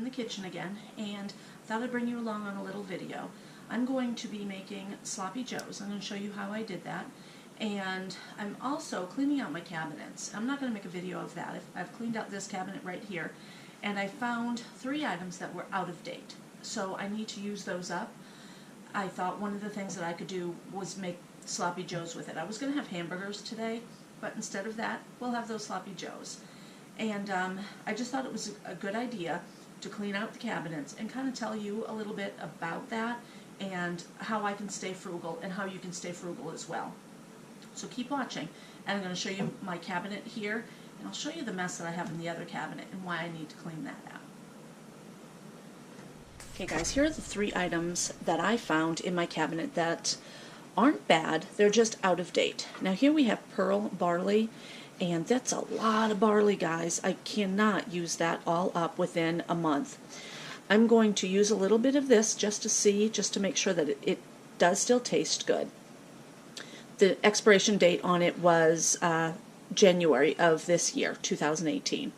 the kitchen again, and I thought I'd bring you along on a little video. I'm going to be making sloppy joes. I'm going to show you how I did that, and I'm also cleaning out my cabinets. I'm not going to make a video of that. I've cleaned out this cabinet right here, and I found 3 items that were out of date, so I need to use those up. I thought one of the things that I could do was make sloppy joes with it. I was going to have hamburgers today, but instead of that, we'll have those sloppy joes. And I just thought it was a good idea to clean out the cabinets and kind of tell you a little bit about that and how I can stay frugal and how you can stay frugal as well. So keep watching, and I'm going to show you my cabinet here, and I'll show you the mess that I have in the other cabinet and why I need to clean that out. Okay guys, here are the 3 items that I found in my cabinet that aren't bad, they're just out of date. Now here we have pearl barley, and that's a lot of barley, guys. I cannot use that all up within a month. I'm going to use a little bit of this just to see, just to make sure that it does still taste good. The expiration date on it was January of this year, 2018.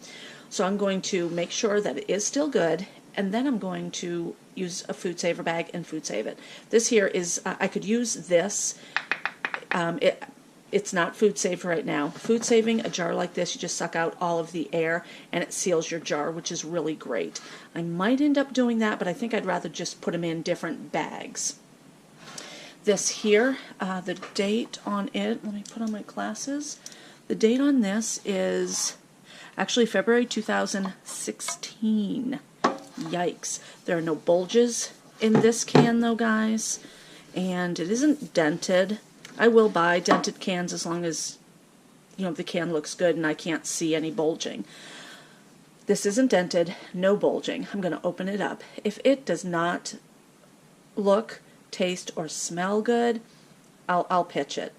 So I'm going to make sure that it is still good, and then I'm going to use a food saver bag and food save it. This here is, I could use this. It's not food safe right now. Food saving, a jar like this, you just suck out all of the air and it seals your jar, which is really great. I might end up doing that, but I think I'd rather just put them in different bags. This here, the date on it, let me put on my glasses. The date on this is actually February 2016. Yikes. There are no bulges in this can though, guys, and it isn't dented. I will buy dented cans as long as, you know, the can looks good and I can't see any bulging. This isn't dented, no bulging. I'm going to open it up. If it does not look, taste, or smell good, I'll pitch it,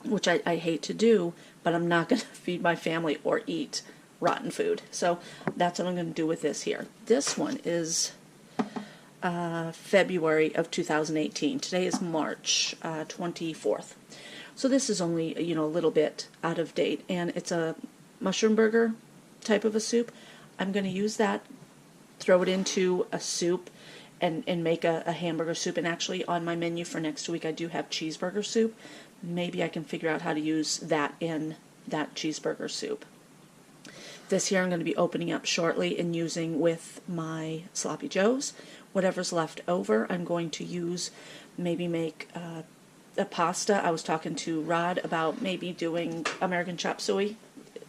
which I hate to do, but I'm not going to feed my family or eat rotten food. So that's what I'm going to do with this here. This one is February of 2018. Today is March 24th. So this is only, you know, a little bit out of date, and it's a mushroom burger type of a soup. I'm going to use that, throw it into a soup, and make a hamburger soup. And actually on my menu for next week I do have cheeseburger soup. Maybe I can figure out how to use that in that cheeseburger soup. This here I'm going to be opening up shortly and using with my sloppy joes. Whatever's left over I'm going to use, maybe make a pasta. I was talking to Rod about maybe doing American chop suey,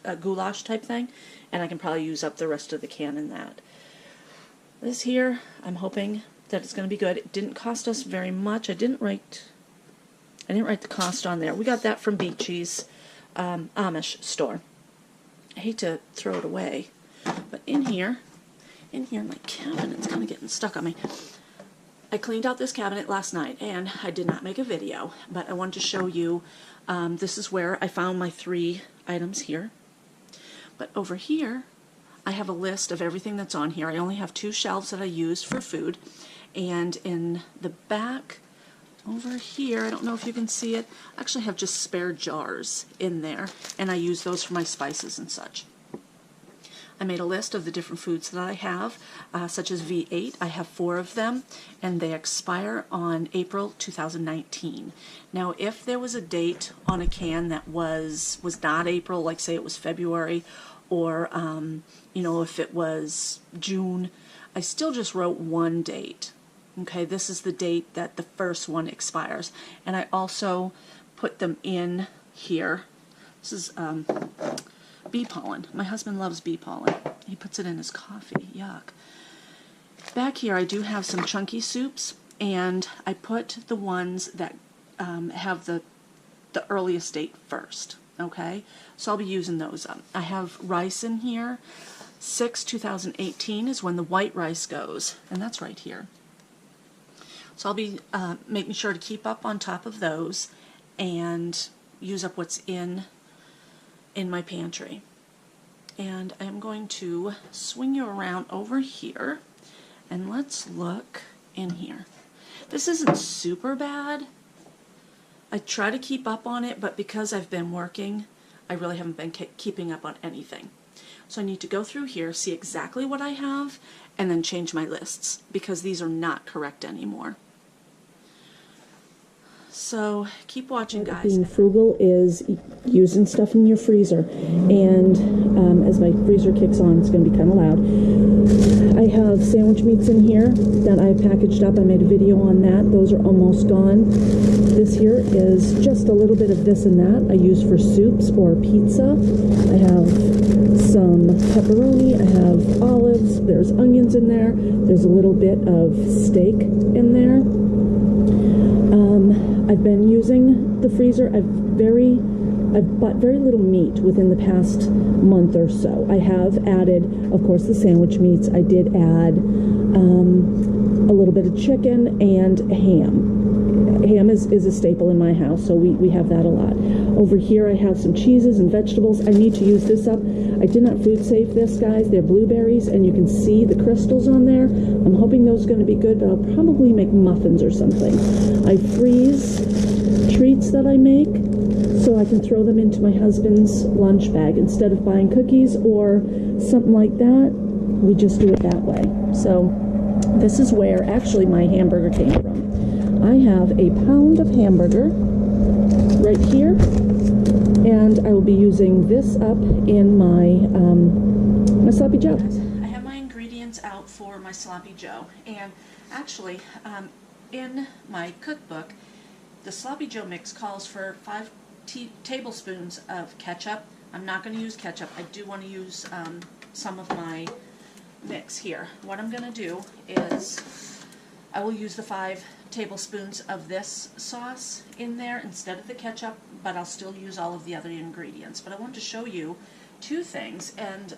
a goulash type thing, and I can probably use up the rest of the can in that. This here, I'm hoping that it's going to be good. It didn't cost us very much. I didn't write the cost on there. We got that from Beachy's Amish store. I hate to throw it away, but in here my cabinet's kind of getting stuck on me. I cleaned out this cabinet last night, and I did not make a video, but I wanted to show you, this is where I found my 3 items here. But over here, I have a list of everything that's on here. I only have 2 shelves that I use for food, and in the back, over here, I don't know if you can see it, I actually have just spare jars in there, and I use those for my spices and such. I made a list of the different foods that I have, such as V8. I have 4 of them, and they expire on April 2019. Now, if there was a date on a can that was not April, like say it was February, or you know, if it was June, I still just wrote one date. Okay, this is the date that the first one expires, and I also put them in here. This is bee pollen. My husband loves bee pollen. He puts it in his coffee. Yuck. Back here I do have some chunky soups, and I put the ones that have the earliest date first. Okay, so I'll be using those up. I have rice in here. 6/2018 is when the white rice goes, and that's right here. So I'll be making sure to keep up on top of those and use up what's in my pantry. And I'm going to swing you around over here, and let's look in here. This isn't super bad. I try to keep up on it, but because I've been working, I really haven't been keeping up on anything. So I need to go through here, see exactly what I have, and then change my lists, because these are not correct anymore. So keep watching, guys. Being frugal is using stuff in your freezer, and as my freezer kicks on, it's going to be kind of loud. I have sandwich meats in here that I packaged up. I made a video on that. Those are almost gone. This here is just a little bit of this and that I use for soups or pizza. I have some pepperoni, I have olives, there's onions in there, there's a little bit of steak in there. I've been using the freezer. I've bought very little meat within the past month or so. I have added, of course, the sandwich meats. I did add a little bit of chicken and ham. Ham is a staple in my house, so we have that a lot. Over here I have some cheeses and vegetables. I need to use this up. I did not food safe this, guys. They're blueberries, and you can see the crystals on there. I'm hoping those are going to be good, but I'll probably make muffins or something. I freeze treats that I make so I can throw them into my husband's lunch bag. Instead of buying cookies or something like that, we just do it that way. So this is where actually my hamburger came from. I have a pound of hamburger right here, and I will be using this up in my my sloppy joe. I have my ingredients out for my sloppy joe, and actually in my cookbook the sloppy joe mix calls for 5 tablespoons of ketchup. I'm not going to use ketchup. I do want to use some of my mix here. What I'm going to do is I will use the 5 tablespoons of this sauce in there instead of the ketchup, but I'll still use all of the other ingredients. But I wanted to show you 2 things, and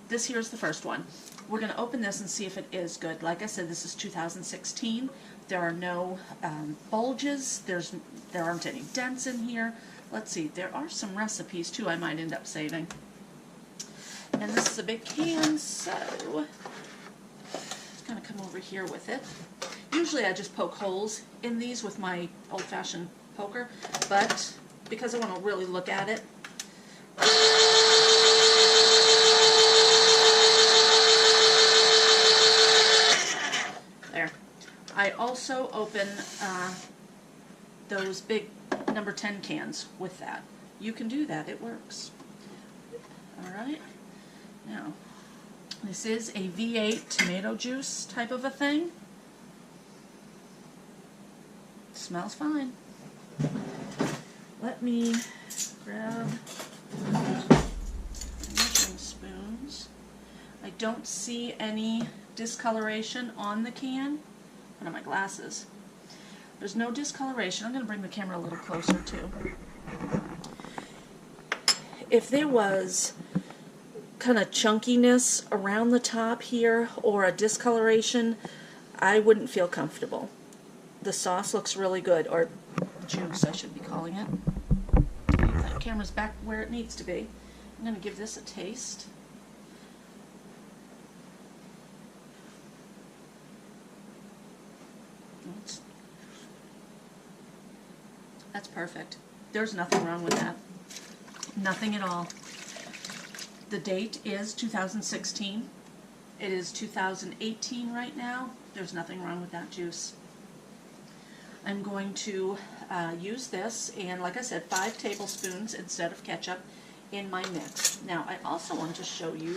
this here's the first one. We're going to open this and see if it is good. Like I said, this is 2016. There are no bulges. There aren't any dents in here. Let's see. There are some recipes too I might end up saving. And this is a big can, so it's going to come over here with it. Usually I just poke holes in these with my old-fashioned poker, but because I want to really look at it, there. I also open those big number 10 cans with that. You can do that, it works. Alright, now this is a V8 tomato juice type of a thing. Smells fine. Let me grab measuring spoons. I don't see any discoloration on the can. What are my glasses? There's no discoloration. I'm going to bring the camera a little closer too. If there was kind of chunkiness around the top here or a discoloration, I wouldn't feel comfortable. The sauce looks really good, or juice I should be calling it. That camera's back where it needs to be. I'm going to give this a taste. That's perfect. There's nothing wrong with that. Nothing at all. The date is 2016. It is 2018 right now. There's nothing wrong with that juice. I'm going to use this, and like I said, 5 tablespoons instead of ketchup in my mix. Now, I also want to show you,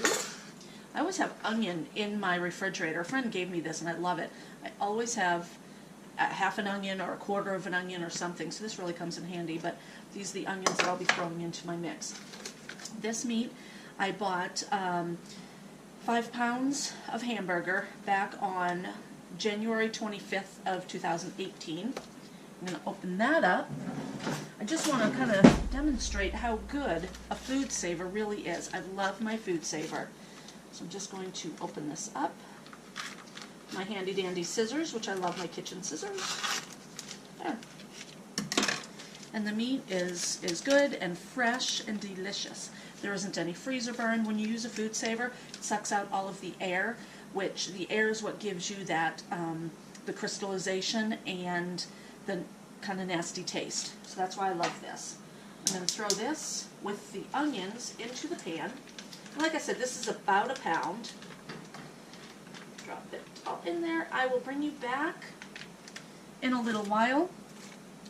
I always have onion in my refrigerator. A friend gave me this, and I love it. I always have half an onion or a quarter of an onion or something, so this really comes in handy, but these are the onions that I'll be throwing into my mix. This meat, I bought 5 pounds of hamburger back on January 25th of 2018. I'm going to open that up. I just want to kind of demonstrate how good a food saver really is. I love my food saver. So I'm just going to open this up. My handy dandy scissors, which I love my kitchen scissors. There. And the meat is good and fresh and delicious. There isn't any freezer burn. When you use a food saver, it sucks out all of the air, which the air is what gives you that the crystallization and the kind of nasty taste. So that's why I love this. I'm going to throw this with the onions into the pan. And like I said, this is about a pound. Drop it all in there. I will bring you back in a little while.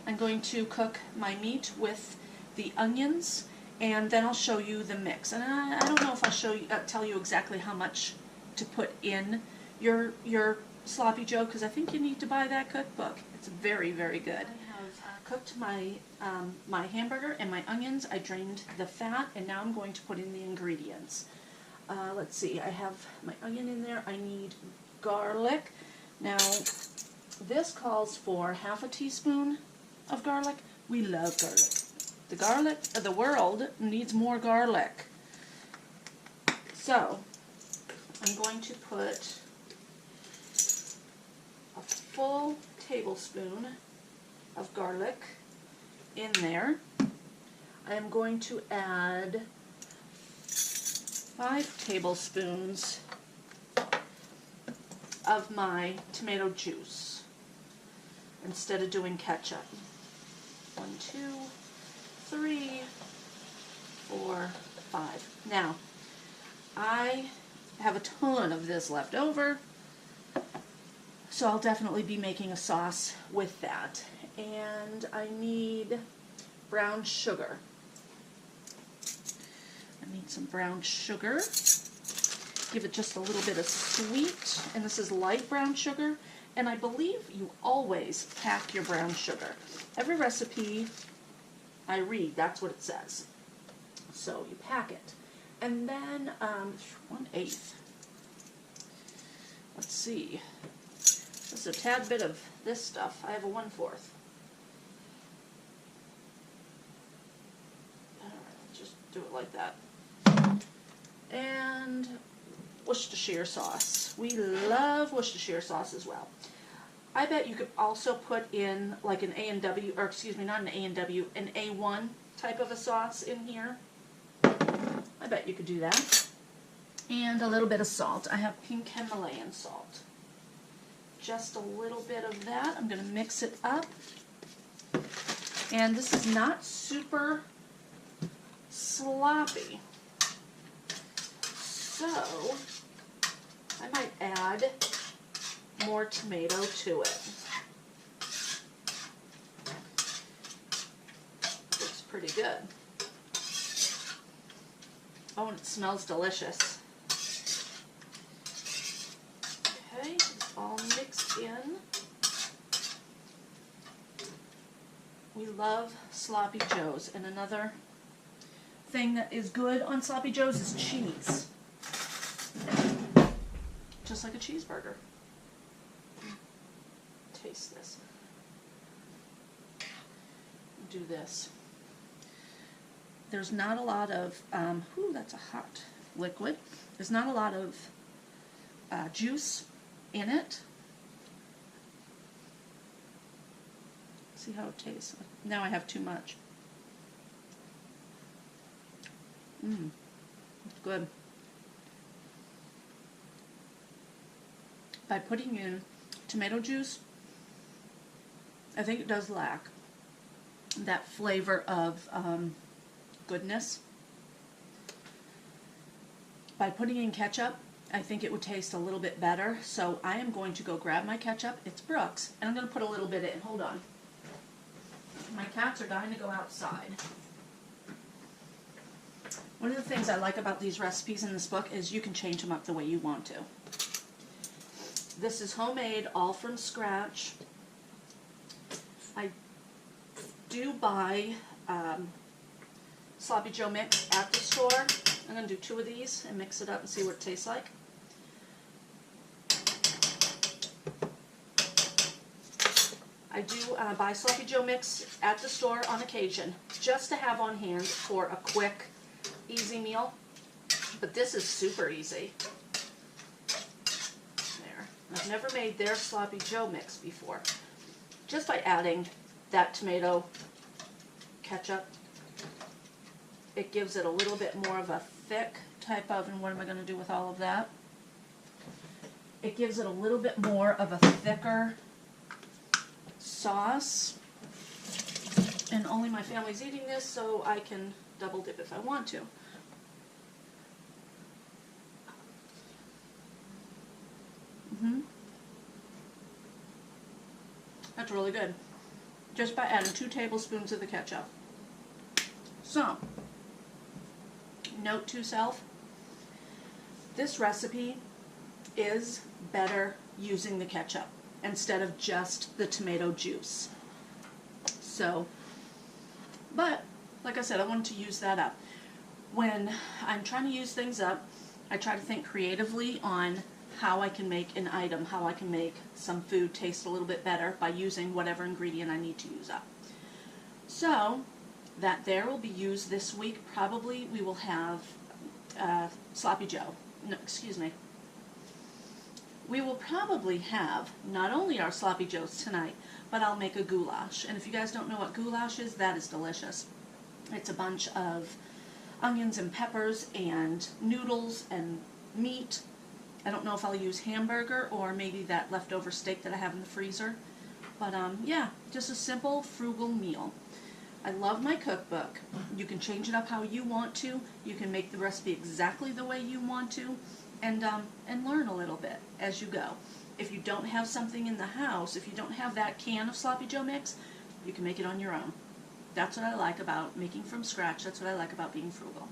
I'm going to cook my meat with the onions, and then I'll show you the mix. And I don't know if I'll tell you exactly how much to put in your sloppy joe, because I think you need to buy that cookbook. It's very, very good. I have cooked my my hamburger and my onions. I drained the fat, and now I'm going to put in the ingredients. Let's see, I have my onion in there. I need garlic. Now, this calls for half a teaspoon of garlic. We love garlic. The garlic of the world needs more garlic. So, I'm going to put a full tablespoon of garlic in there. I am going to add 5 tablespoons of my tomato juice instead of doing ketchup. 1, 2, 3, 4, 5. Now, I have a ton of this left over, so I'll definitely be making a sauce with that. And I need brown sugar. I need some brown sugar. Give it just a little bit of sweet, and this is light brown sugar. And I believe you always pack your brown sugar. Every recipe I read, that's what it says. So you pack it. And then 1/8. Let's see. Just a tad bit of this stuff. I have a 1/4. Alright, just do it like that. And Worcestershire sauce. We love Worcestershire sauce as well. I bet you could also put in like an A&W, or excuse me, not an A&W, an A1 type of a sauce in here. I bet you could do that. And a little bit of salt. I have pink Himalayan salt. Just a little bit of that. I'm going to mix it up. And this is not super sloppy. So, I might add more tomato to it. Looks pretty good. Oh, and it smells delicious. Okay, it's all mixed in. We love sloppy joes, and another thing that is good on sloppy joes is cheese. Just like a cheeseburger. Taste this. Do this. There's not a lot of, ooh, that's a hot liquid. There's not a lot of juice in it. See how it tastes. Now I have too much. It's good. By putting in tomato juice, I think it does lack that flavor of goodness. By putting in ketchup, I think it would taste a little bit better. So I am going to go grab my ketchup. It's Brooks, and I'm going to put a little bit in. Hold on. My cats are dying to go outside. One of the things I like about these recipes in this book is you can change them up the way you want to. This is homemade, all from scratch. I do buy sloppy joe mix at the store. I'm going to do 2 of these and mix it up and see what it tastes like. I do buy sloppy joe mix at the store on occasion, just to have on hand for a quick, easy meal. But this is super easy. There. I've never made their sloppy joe mix before. Just by adding that tomato ketchup, it gives it a little bit more of a thick type of, and what am I going to do with all of that? It gives it a little bit more of a thicker sauce, And only my family's eating this, so I can double dip if I want to. That's really good. Just by adding 2 tablespoons of the ketchup. So, note to self, this recipe is better using the ketchup instead of just the tomato juice. So, but, like I said, I wanted to use that up. When I'm trying to use things up, I try to think creatively on how I can make an item, how I can make some food taste a little bit better by using whatever ingredient I need to use up. So, that there will be used this week. Probably we will have sloppy joe. No, excuse me. We will probably have not only our sloppy joes tonight, but I'll make a goulash. And if you guys don't know what goulash is, that is delicious. It's a bunch of onions and peppers and noodles and meat. I don't know if I'll use hamburger or maybe that leftover steak that I have in the freezer. But yeah, just a simple, frugal meal. I love my cookbook. You can change it up how you want to. You can make the recipe exactly the way you want to, and learn a little bit as you go. If you don't have something in the house, if you don't have that can of sloppy joe mix, you can make it on your own. That's what I like about making from scratch. That's what I like about being frugal.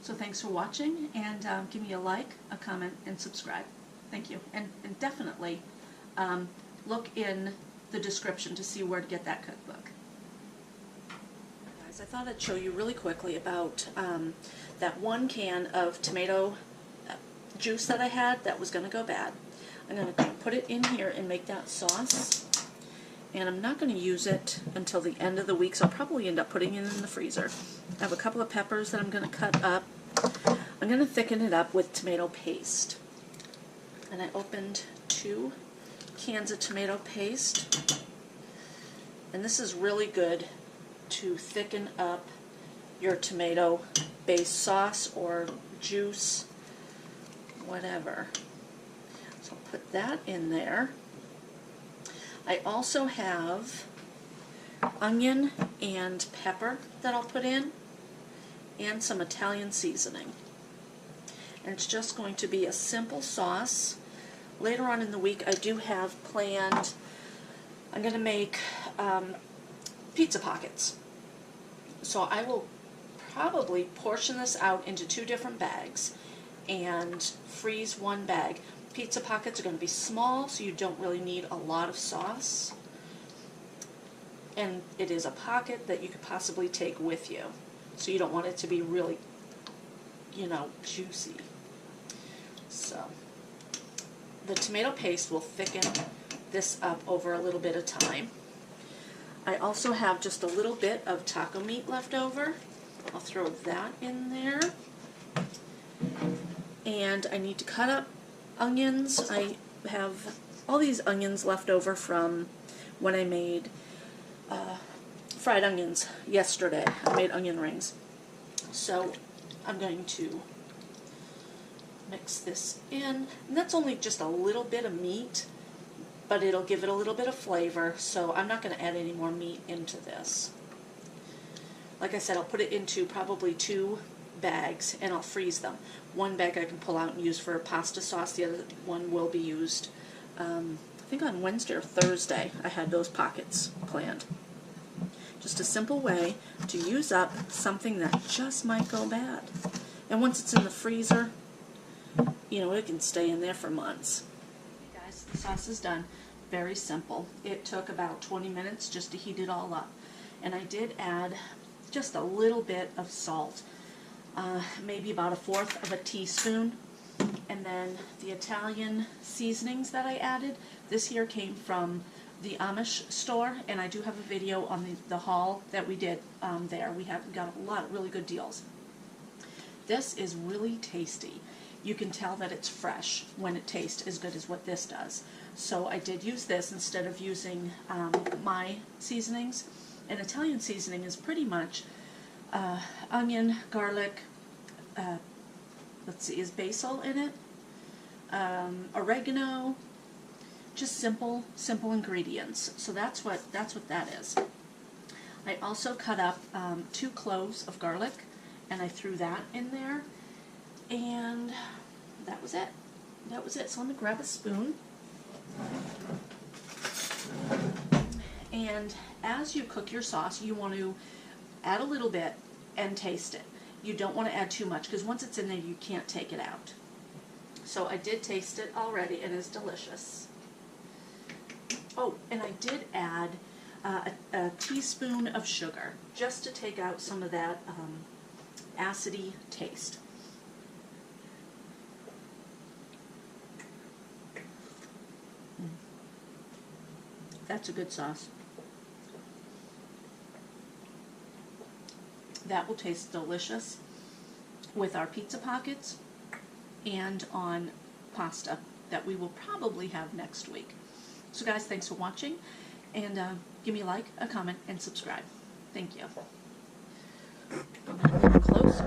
So thanks for watching, and give me a like, a comment, and subscribe. Thank you. And definitely look in the description to see where to get that cookbook. Guys, I thought I'd show you really quickly about that 1 can of tomato juice that I had that was going to go bad. I'm going to put it in here and make that sauce. And I'm not going to use it until the end of the week, so I'll probably end up putting it in the freezer. I have a couple of peppers that I'm going to cut up. I'm going to thicken it up with tomato paste. And I opened 2 cans of tomato paste. And this is really good to thicken up your tomato-based sauce or juice, whatever. So I'll put that in there. I also have onion and pepper that I'll put in, and some Italian seasoning. And it's just going to be a simple sauce. Later on in the week I do have planned, I'm going to make pizza pockets. So I will probably portion this out into 2 different bags and freeze 1 bag. Pizza pockets are going to be small, so you don't really need a lot of sauce. And it is a pocket that you could possibly take with you. So you don't want it to be really, juicy. So the tomato paste will thicken this up over a little bit of time. I also have just a little bit of taco meat left over. I'll throw that in there. And I need to cut up onions. I have all these onions left over from when I made fried onions yesterday. I made onion rings. So I'm going to mix this in. And that's only just a little bit of meat, but it'll give it a little bit of flavor, so I'm not going to add any more meat into this. Like I said, I'll put it into probably 2 bags and I'll freeze them. 1 bag I can pull out and use for pasta sauce. The other one will be used, I think on Wednesday or Thursday. I had those pockets planned. Just a simple way to use up something that just might go bad. And once it's in the freezer, it can stay in there for months. Hey guys, the sauce is done. Very simple. It took about 20 minutes just to heat it all up. And I did add just a little bit of salt. Maybe about 1/4 of a teaspoon. And then the Italian seasonings that I added, this here came from the Amish store, and I do have a video on the haul that we did there. We got a lot of really good deals. This is really tasty. You can tell that it's fresh when it tastes as good as what this does. So I did use this instead of using my seasonings. And Italian seasoning is pretty much onion, garlic, let's see, is basil in it? Oregano, just simple ingredients. So that's what that is. I also cut up 2 cloves of garlic, and I threw that in there, and that was it. That was it. So let me grab a spoon. And as you cook your sauce, you want to add a little bit and taste it. You don't want to add too much, because once it's in there, you can't take it out. So I did taste it already. It is delicious. Oh, and I did add a teaspoon of sugar, just to take out some of that acidy taste. That's a good sauce. That will taste delicious with our pizza pockets and on pasta that we will probably have next week. So guys, thanks for watching, and give me a like, a comment, and subscribe. Thank you. I'm going to get close.